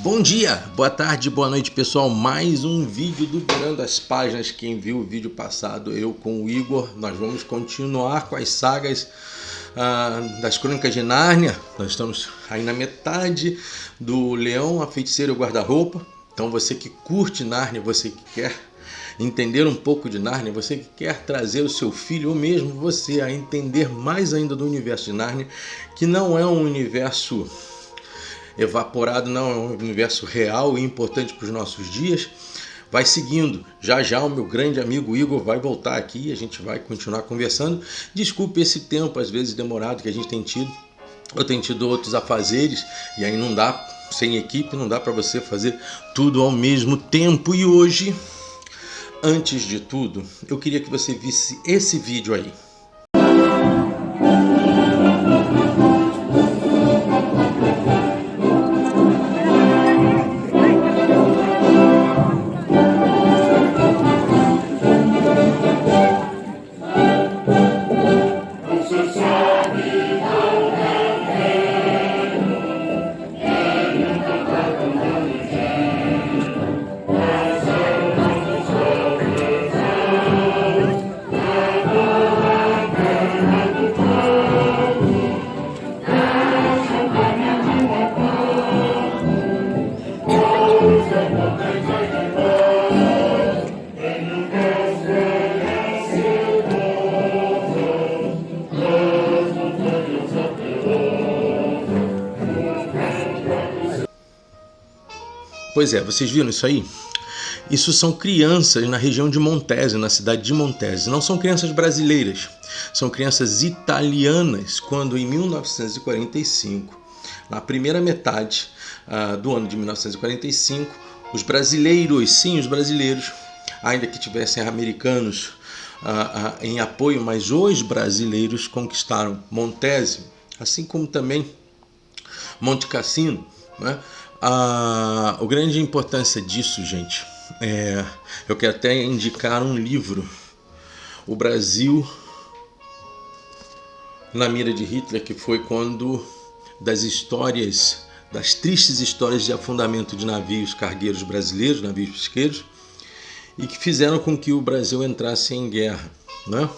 Bom dia, boa tarde, boa noite pessoal, mais um vídeo do Virando as Páginas. Quem viu o vídeo passado, eu com o Igor, nós vamos continuar com as sagas das Crônicas de Nárnia. Nós estamos aí na metade do Leão, a Feiticeira e o Guarda-Roupa. Então você que curte Nárnia, você que quer entender um pouco de Nárnia, você que quer trazer o seu filho ou mesmo você a entender mais ainda do universo de Nárnia, que não é um universo evaporado, não, é um universo real e importante para os nossos dias. Vai seguindo, já o meu grande amigo Igor vai voltar aqui e a gente vai continuar conversando. Desculpe esse tempo às vezes demorado que a gente tem tido, eu tenho tido outros afazeres e aí não dá, sem equipe não dá para você fazer tudo ao mesmo tempo. E hoje, antes de tudo, eu queria que você visse esse vídeo aí. Pois é, vocês viram isso aí? Isso são crianças na região de Montese, na cidade de Montese. Não são crianças brasileiras, são crianças italianas, quando em 1945, na primeira metade do ano de 1945, os brasileiros, sim, os brasileiros, ainda que tivessem americanos em apoio, mas os brasileiros conquistaram Montese, assim como também Monte Cassino, né? A grande importância disso, gente, eu quero até indicar um livro, O Brasil na Mira de Hitler, que foi quando das tristes histórias de afundamento de navios cargueiros brasileiros, navios pesqueiros, e que fizeram com que o Brasil entrasse em guerra, né?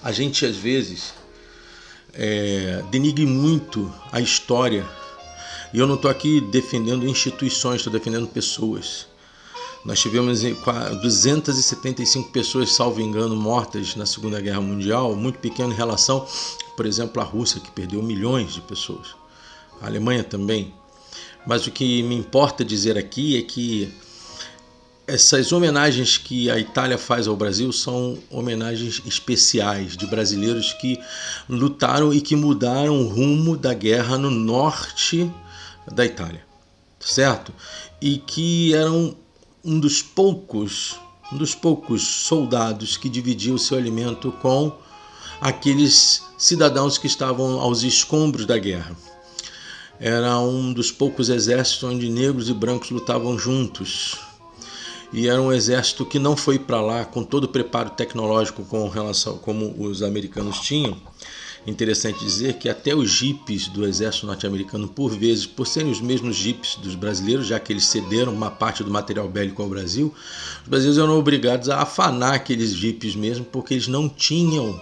A gente às vezes denigre muito a história. E eu não estou aqui defendendo instituições, estou defendendo pessoas. Nós tivemos 275 pessoas, salvo engano, mortas na Segunda Guerra Mundial, muito pequeno em relação, por exemplo, à Rússia, que perdeu milhões de pessoas. A Alemanha também. Mas o que me importa dizer aqui é que essas homenagens que a Itália faz ao Brasil são homenagens especiais de brasileiros que lutaram e que mudaram o rumo da guerra no norte da Itália, certo? E que eram um dos poucos soldados que dividiam o seu alimento com aqueles cidadãos que estavam aos escombros da guerra. Era um dos poucos exércitos onde negros e brancos lutavam juntos. E era um exército que não foi para lá com todo o preparo tecnológico com relação como os americanos tinham. Interessante dizer que até os jipes do exército norte-americano, por vezes, por serem os mesmos jipes dos brasileiros, já que eles cederam uma parte do material bélico ao Brasil, os brasileiros eram obrigados a afanar aqueles jipes mesmo, porque eles não tinham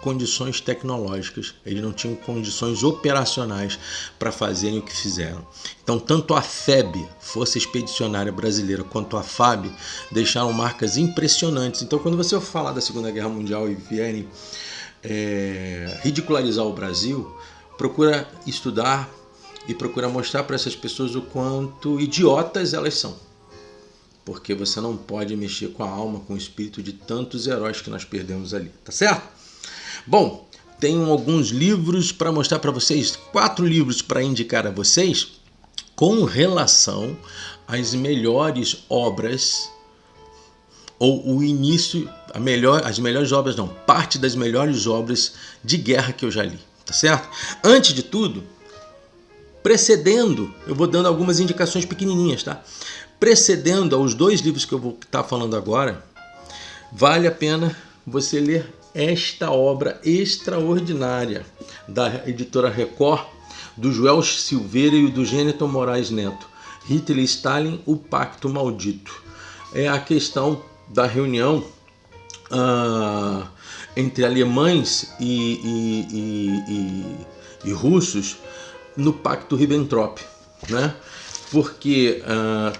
condições tecnológicas, eles não tinham condições operacionais para fazerem o que fizeram. Então, tanto a FEB, Força Expedicionária Brasileira, quanto a FAB deixaram marcas impressionantes. Então, quando você falar da Segunda Guerra Mundial e vierem ridicularizar o Brasil, procura estudar e procura mostrar para essas pessoas o quanto idiotas elas são, porque você não pode mexer com a alma, com o espírito de tantos heróis que nós perdemos ali, tá certo? Bom, tenho alguns livros para mostrar para vocês, 4 livros para indicar a vocês com relação às melhores obras ou o início, as melhores obras não, parte das melhores obras de guerra que eu já li, tá certo? Antes de tudo, precedendo, eu vou dando algumas indicações pequenininhas, tá? Precedendo aos 2 livros que eu vou estar falando agora, vale a pena você ler esta obra extraordinária da editora Record, do Joel Silveira e do Gêneton Moraes Neto, Hitler e Stalin, o Pacto Maldito. É a questão da reunião entre alemães e russos no Pacto Ribbentrop, né? Porque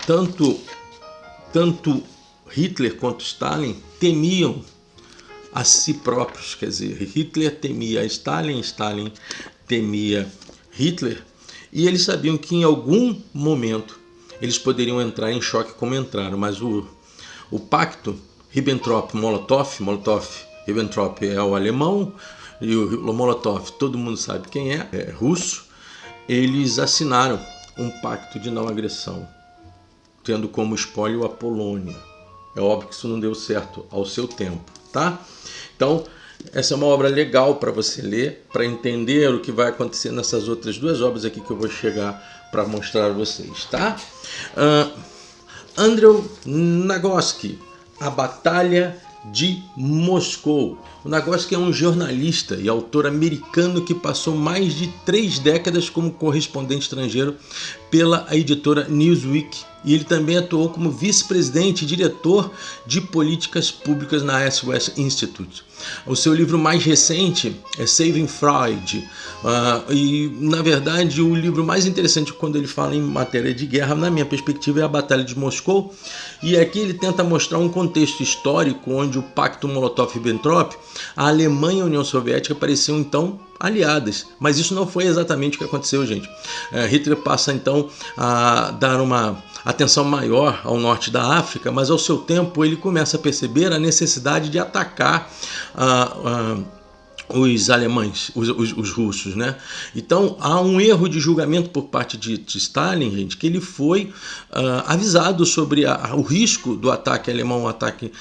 tanto Hitler quanto Stalin temiam a si próprios, quer dizer, Hitler temia Stalin, Stalin temia Hitler, e eles sabiam que em algum momento eles poderiam entrar em choque como entraram, mas o pacto Ribbentrop-Molotov, Ribbentrop é o alemão e o Molotov, todo mundo sabe quem é russo, eles assinaram um pacto de não agressão, tendo como espólio a Polônia. É óbvio que isso não deu certo ao seu tempo, tá? Então, essa é uma obra legal para você ler, para entender o que vai acontecer nessas outras 2 obras aqui que eu vou chegar para mostrar a vocês, tá? Andrei Nagoski, A Batalha de Moscou. O Nagoski é um jornalista e autor americano que passou mais de 3 décadas como correspondente estrangeiro pela editora Newsweek, e ele também atuou como vice-presidente e diretor de políticas públicas na S-West Institute. O seu livro mais recente é Saving Freud, e na verdade o livro mais interessante quando ele fala em matéria de guerra, na minha perspectiva, é A Batalha de Moscou, e aqui ele tenta mostrar um contexto histórico onde o Pacto Molotov-Ribbentrop, a Alemanha e a União Soviética pareciam então aliadas, mas isso não foi exatamente o que aconteceu, gente. Hitler passa então a dar uma atenção maior ao norte da África, mas ao seu tempo ele começa a perceber a necessidade de atacar os alemães, os russos, né? Então há um erro de julgamento por parte de Stalin, gente, que ele foi avisado sobre o risco do ataque alemão, o ataque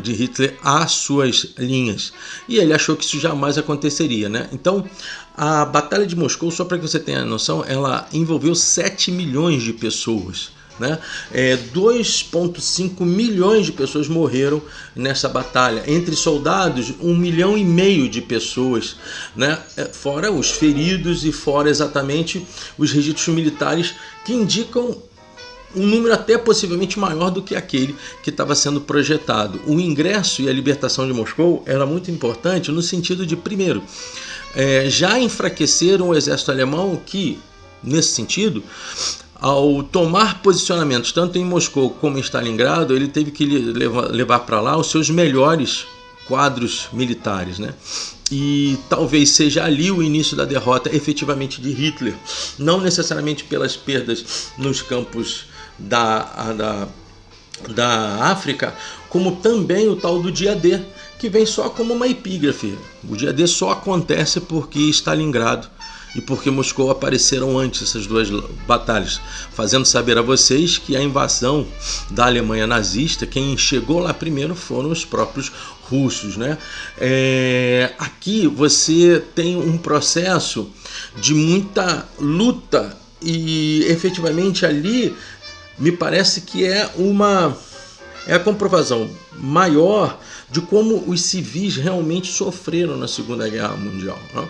de Hitler às suas linhas, e ele achou que isso jamais aconteceria, né? Então a Batalha de Moscou, só para que você tenha noção, ela envolveu 7 milhões de pessoas, né? 2,5 milhões de pessoas morreram nessa batalha, entre soldados 1,5 milhão de pessoas, né? Fora os feridos e fora exatamente os registros militares que indicam um número até possivelmente maior do que aquele que estava sendo projetado. O ingresso e a libertação de Moscou era muito importante no sentido de, primeiro, já enfraqueceram o exército alemão que, nesse sentido, ao tomar posicionamentos tanto em Moscou como em Stalingrado, ele teve que levar para lá os seus melhores quadros militares, né? E talvez seja ali o início da derrota efetivamente de Hitler, não necessariamente pelas perdas nos campos da África, como também o tal do dia D, que vem só como uma epígrafe. O dia D só acontece porque Stalingrado e porque Moscou apareceram antes essas 2 batalhas, fazendo saber a vocês que a invasão da Alemanha nazista, quem chegou lá primeiro foram os próprios russos, né? Aqui você tem um processo de muita luta e efetivamente ali me parece que é a comprovação maior de como os civis realmente sofreram na Segunda Guerra Mundial, né?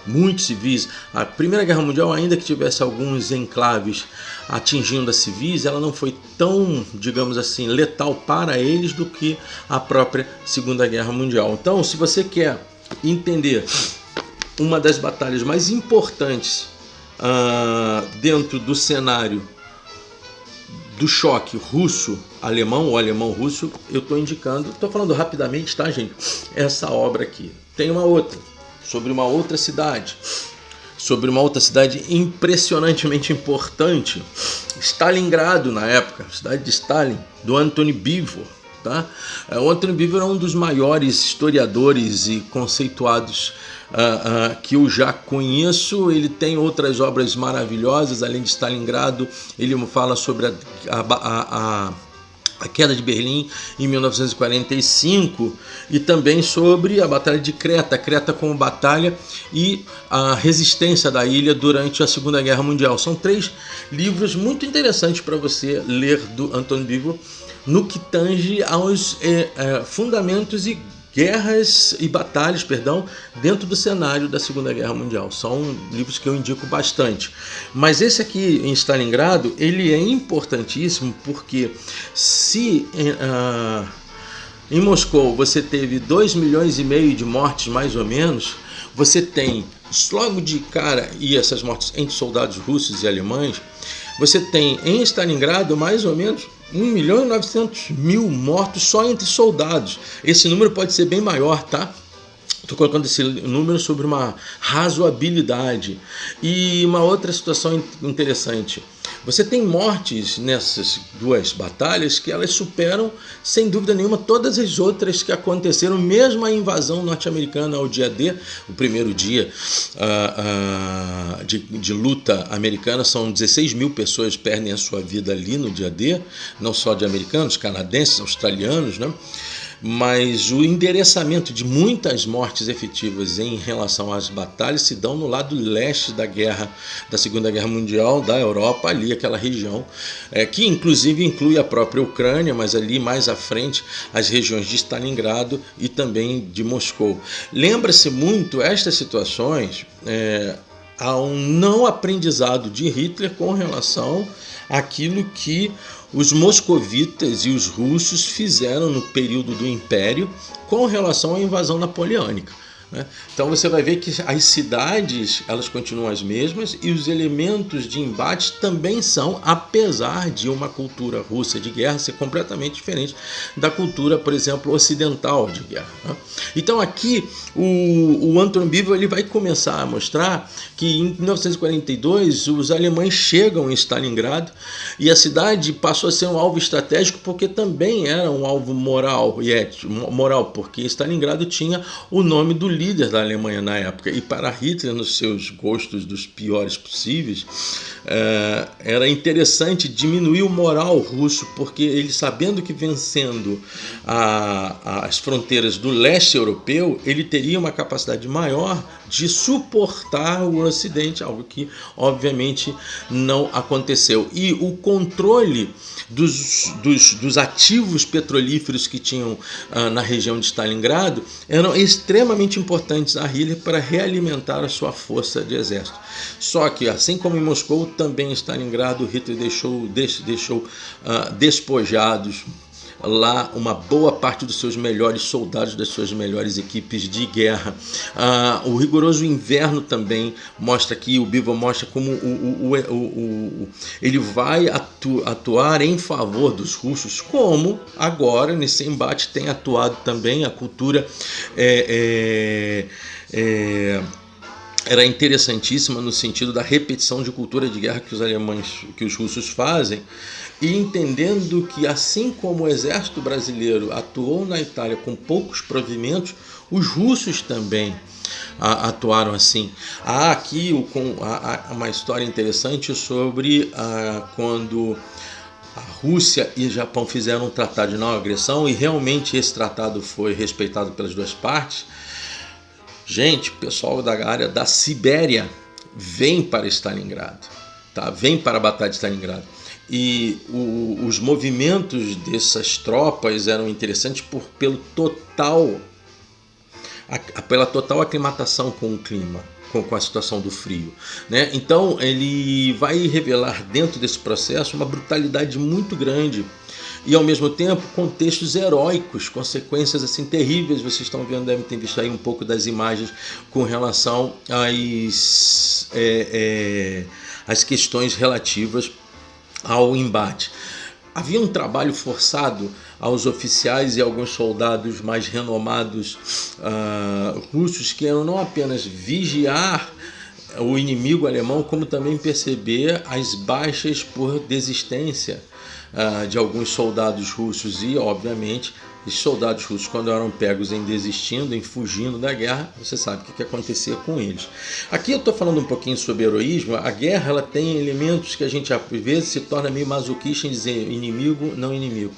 Muitos civis. A Primeira Guerra Mundial, ainda que tivesse alguns enclaves atingindo a civis, ela não foi tão, digamos assim, letal para eles do que a própria Segunda Guerra Mundial. Então, se você quer entender uma das batalhas mais importantes dentro do cenário do choque russo-alemão ou alemão-russo, eu estou falando rapidamente, tá, gente? Essa obra aqui. Tem uma outra, sobre uma outra cidade impressionantemente importante, Stalingrado na época, cidade de Stalin, do Anthony Beevor, tá? O Anthony Beevor é um dos maiores historiadores e conceituados que eu já conheço. Ele tem outras obras maravilhosas, além de Stalingrado, ele fala sobre a queda de Berlim em 1945 e também sobre a Batalha de Creta, Creta como batalha e a resistência da ilha durante a Segunda Guerra Mundial. São 3 livros muito interessantes para você ler do Anton Biver no que tange aos fundamentos e guerras e batalhas, dentro do cenário da Segunda Guerra Mundial. São livros que eu indico bastante. Mas esse aqui, em Stalingrado, ele é importantíssimo porque se em Moscou você teve 2,5 milhões de mortes, mais ou menos, você tem, logo de cara, e essas mortes entre soldados russos e alemães, você tem em Stalingrado mais ou menos 1.900.000 mortos só entre soldados. Esse número pode ser bem maior, tá? Estou colocando esse número sobre uma razoabilidade. E uma outra situação interessante. Você tem mortes nessas 2 batalhas que elas superam, sem dúvida nenhuma, todas as outras que aconteceram, mesmo a invasão norte-americana ao dia D, o primeiro dia de luta americana, são 16 mil pessoas que perdem a sua vida ali no dia D, não só de americanos, canadenses, australianos, né? Mas o endereçamento de muitas mortes efetivas em relação às batalhas se dão no lado leste da guerra, da Segunda Guerra Mundial, da Europa, ali aquela região, que inclusive inclui a própria Ucrânia, mas ali mais à frente as regiões de Stalingrado e também de Moscou. Lembra-se muito estas situações a um não aprendizado de Hitler com relação àquilo que os moscovitas e os russos fizeram no período do Império com relação à invasão napoleônica. Então você vai ver que as cidades elas continuam as mesmas e os elementos de embate também são, apesar de uma cultura russa de guerra ser completamente diferente da cultura, por exemplo, ocidental de guerra. Então aqui o Anton Biver ele vai começar a mostrar que em 1942 os alemães chegam em Stalingrado e a cidade passou a ser um alvo estratégico porque também era um alvo moral e ético, porque Stalingrado tinha o nome do líder da Alemanha na época, e para Hitler, nos seus gostos dos piores possíveis, era interessante diminuir o moral russo, porque ele, sabendo que vencendo as fronteiras do leste europeu, ele teria uma capacidade maior de suportar o Ocidente, algo que obviamente não aconteceu. E o controle dos ativos petrolíferos que tinham na região de Stalingrado eram extremamente importantes a Hitler para realimentar a sua força de exército. Só que, assim como em Moscou, também em Stalingrado, Hitler deixou despojados lá uma boa parte dos seus melhores soldados, das suas melhores equipes de guerra. O rigoroso inverno também mostra aqui, o Biver mostra como ele vai atuar em favor dos russos, como agora nesse embate tem atuado também a cultura era interessantíssima no sentido da repetição de cultura de guerra que os russos fazem, e entendendo que, assim como o exército brasileiro atuou na Itália com poucos provimentos, os russos também atuaram assim. Há aqui uma história interessante sobre quando a Rússia e o Japão fizeram um tratado de não agressão, e realmente esse tratado foi respeitado pelas duas partes. Gente, o pessoal da área da Sibéria vem para Stalingrado, tá? Vem para a Batalha de Stalingrado. E os movimentos dessas tropas eram interessantes pela total aclimatação com o clima, com a situação do frio, né? Então ele vai revelar dentro desse processo uma brutalidade muito grande e ao mesmo tempo contextos heróicos, consequências assim terríveis. Vocês estão vendo, devem ter visto aí um pouco das imagens com relação às questões relativas ao embate. Havia um trabalho forçado aos oficiais e alguns soldados mais renomados russos, que eram não apenas vigiar o inimigo alemão, como também perceber as baixas por desistência de alguns soldados russos. E, obviamente, os soldados russos, quando eram pegos em desistindo, em fugindo da guerra, você sabe o que acontecia com eles. Aqui eu estou falando um pouquinho sobre heroísmo. A guerra ela tem elementos que a gente às vezes se torna meio masoquista em dizer inimigo, não inimigo.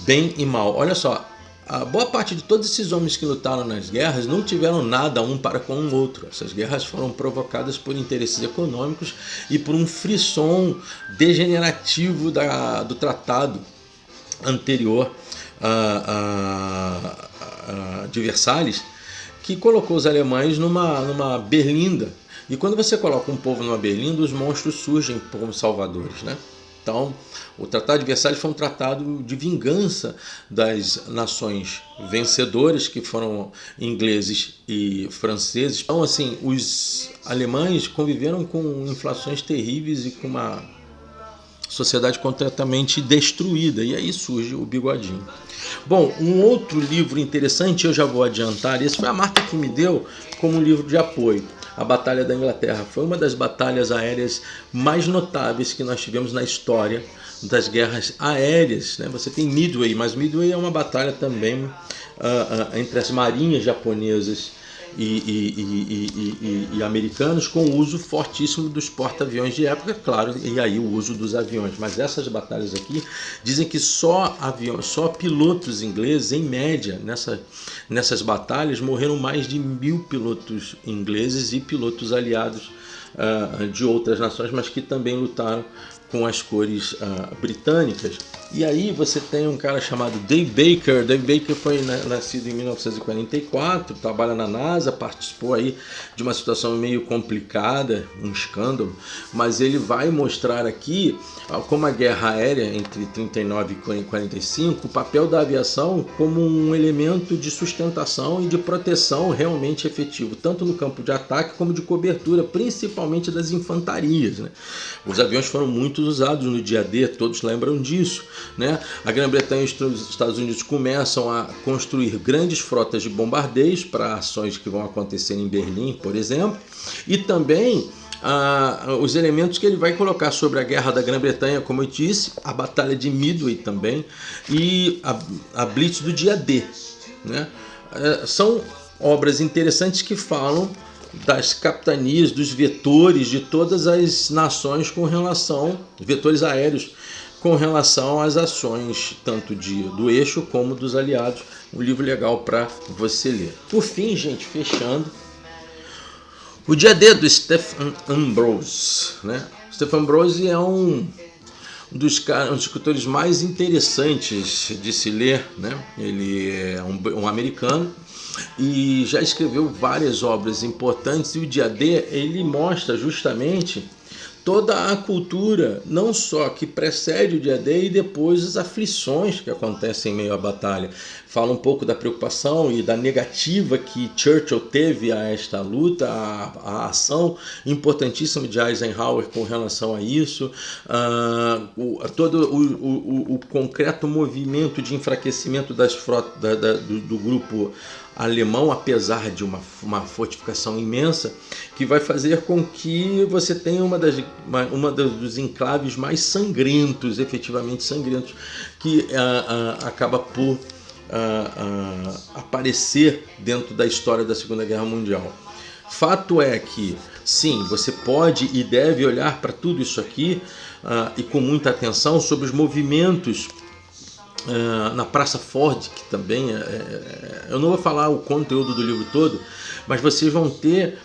bem e mal. Olha só, a boa parte de todos esses homens que lutaram nas guerras não tiveram nada um para com o outro. Essas guerras foram provocadas por interesses econômicos e por um frisson degenerativo do tratado anterior de Versalhes, que colocou os alemães numa berlinda. E quando você coloca um povo numa berlinda, os monstros surgem como salvadores, né? Então, o Tratado de Versalhes foi um tratado de vingança das nações vencedoras, que foram ingleses e franceses. Então, assim, os alemães conviveram com inflações terríveis e com uma sociedade completamente destruída. E aí surge o Bigodinho. Bom, um outro livro interessante, eu já vou adiantar, esse foi a Marta que me deu como um livro de apoio. A Batalha da Inglaterra foi uma das batalhas aéreas mais notáveis que nós tivemos na história das guerras aéreas, né? Você tem Midway, mas Midway é uma batalha também entre as marinhas japonesas e americanos, com o uso fortíssimo dos porta-aviões de época, claro, e aí o uso dos aviões. Mas essas batalhas aqui dizem que só pilotos ingleses, em média, nessas batalhas, morreram mais de 1000 pilotos ingleses e pilotos aliados de outras nações, mas que também lutaram com as cores britânicas. E aí você tem um cara chamado Dave Baker. Dave Baker foi nascido em 1944, trabalha na NASA, participou aí de uma situação meio complicada, um escândalo, mas ele vai mostrar aqui como a guerra aérea entre 39 e 45, o papel da aviação como um elemento de sustentação e de proteção realmente efetivo, tanto no campo de ataque como de cobertura, principalmente das infantarias, né? Os aviões foram muito usados no dia D, todos lembram disso, né? A Grã-Bretanha e os Estados Unidos começam a construir grandes frotas de bombardeios para ações que vão acontecer em Berlim, por exemplo, e também os elementos que ele vai colocar sobre a guerra da Grã-Bretanha, como eu disse, a batalha de Midway também e a Blitz do dia D, né? São obras interessantes que falam das capitanias, dos vetores de todas as nações vetores aéreos com relação às ações tanto do eixo como dos aliados. Um livro legal para você ler. Por fim, gente, fechando, o Dia D do Stephen Ambrose, né? Stephen Ambrose é um dos escritores mais interessantes de se ler, né? Ele é um americano e já escreveu várias obras importantes, e o Dia D ele mostra justamente toda a cultura, não só que precede o Dia D e depois as aflições que acontecem em meio à batalha. Fala um pouco da preocupação e da negativa que Churchill teve a esta luta, a ação importantíssima de Eisenhower com relação a isso, todo o concreto movimento de enfraquecimento das frotas do grupo alemão, apesar de uma fortificação imensa, que vai fazer com que você tenha uma dos enclaves mais sangrentos, efetivamente sangrentos, que acaba por aparecer dentro da história da Segunda Guerra Mundial. Fato é que, sim, você pode e deve olhar para tudo isso aqui e com muita atenção sobre os movimentos na Praça Ford, que também eu não vou falar o conteúdo do livro todo, mas vocês vão ter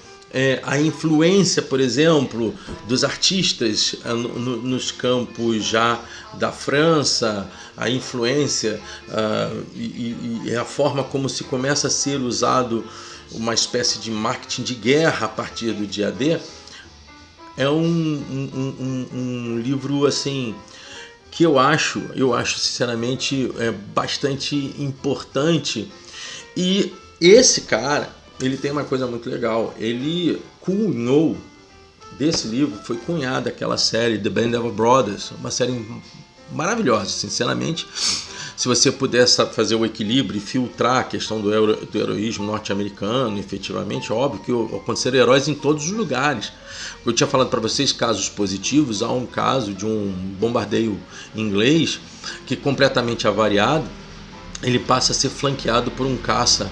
a influência, por exemplo, dos artistas nos campos já da França, a influência e a forma como se começa a ser usado uma espécie de marketing de guerra a partir do Dia D. É um livro assim que eu acho sinceramente bastante importante. E esse cara, ele tem uma coisa muito legal, ele cunhou desse livro, foi cunhada aquela série The Band of Brothers, uma série maravilhosa, sinceramente. Se você pudesse fazer o equilíbrio e filtrar a questão do heroísmo norte-americano, efetivamente, óbvio que aconteceram heróis em todos os lugares. Eu tinha falado para vocês casos positivos. Há um caso de um bombardeio inglês que, completamente avariado, ele passa a ser flanqueado por um caça,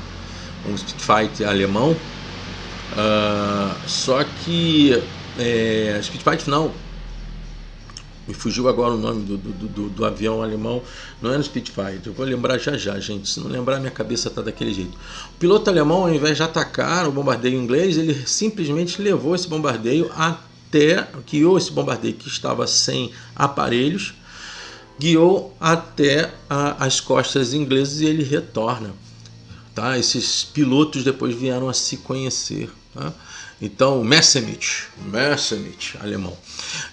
um Spitfire alemão. Só que Spitfire não, Me fugiu agora o nome do avião alemão, não é no Spitfire, eu vou lembrar já, gente, se não lembrar minha cabeça está daquele jeito. O piloto alemão, ao invés de atacar o bombardeio inglês, ele simplesmente levou esse bombardeio guiou esse bombardeio que estava sem aparelhos, guiou até as costas inglesas e ele retorna. Tá? Esses pilotos depois vieram a se conhecer. Tá? Então, Messerschmitt, alemão.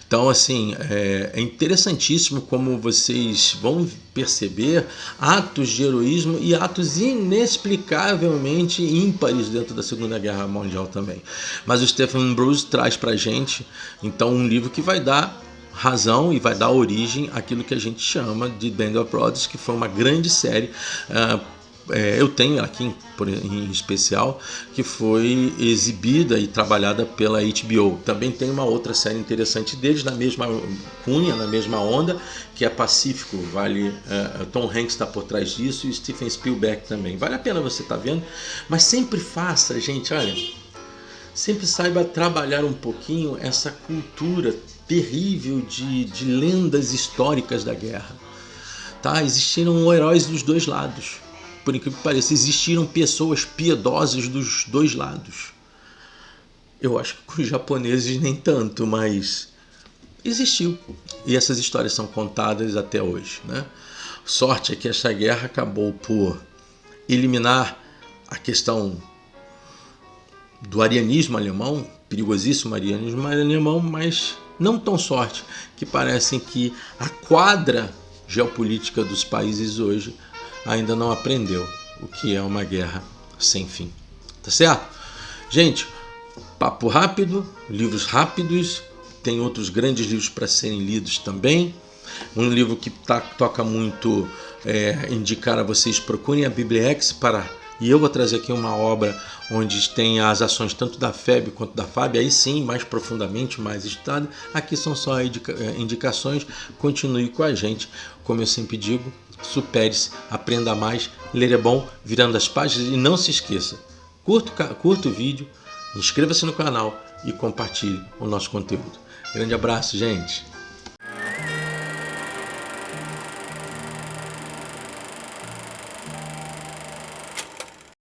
Então, assim, é interessantíssimo como vocês vão perceber atos de heroísmo e atos inexplicavelmente ímpares dentro da Segunda Guerra Mundial também. Mas o Stephen Bruce traz pra gente, então, um livro que vai dar razão e vai dar origem àquilo que a gente chama de Band of Brothers, que foi uma grande série. Eu tenho aqui em especial, que foi exibida e trabalhada pela HBO. Também tem uma outra série interessante deles, na mesma cunha, na mesma onda, que é Pacífico. Tom Hanks está por trás disso e Steven Spielberg também. Vale a pena você estar vendo, mas sempre faça, gente, olha, sempre saiba trabalhar um pouquinho essa cultura terrível de lendas históricas da guerra. Tá? Existiram heróis dos dois lados. Por incrível que pareça, existiram pessoas piedosas dos dois lados. Eu acho que com os japoneses nem tanto, mas existiu. E essas histórias são contadas até hoje. Né? Sorte é que essa guerra acabou por eliminar a questão do arianismo alemão, perigosíssimo arianismo alemão, mas não tão sorte, que parecem que a quadra geopolítica dos países hoje ainda não aprendeu o que é uma guerra sem fim. Tá certo? Gente, papo rápido, livros rápidos, tem outros grandes livros para serem lidos também. Um livro que toca muito, indicar a vocês, procurem a BibliaX e eu vou trazer aqui uma obra onde tem as ações tanto da FEB quanto da FAB, aí sim, mais profundamente, mais estudada. Aqui são só indicações, continue com a gente, como eu sempre digo, supere-se, aprenda mais, ler é bom, virando as páginas, e não se esqueça, curta o vídeo, inscreva-se no canal e compartilhe o nosso conteúdo. Grande abraço, gente!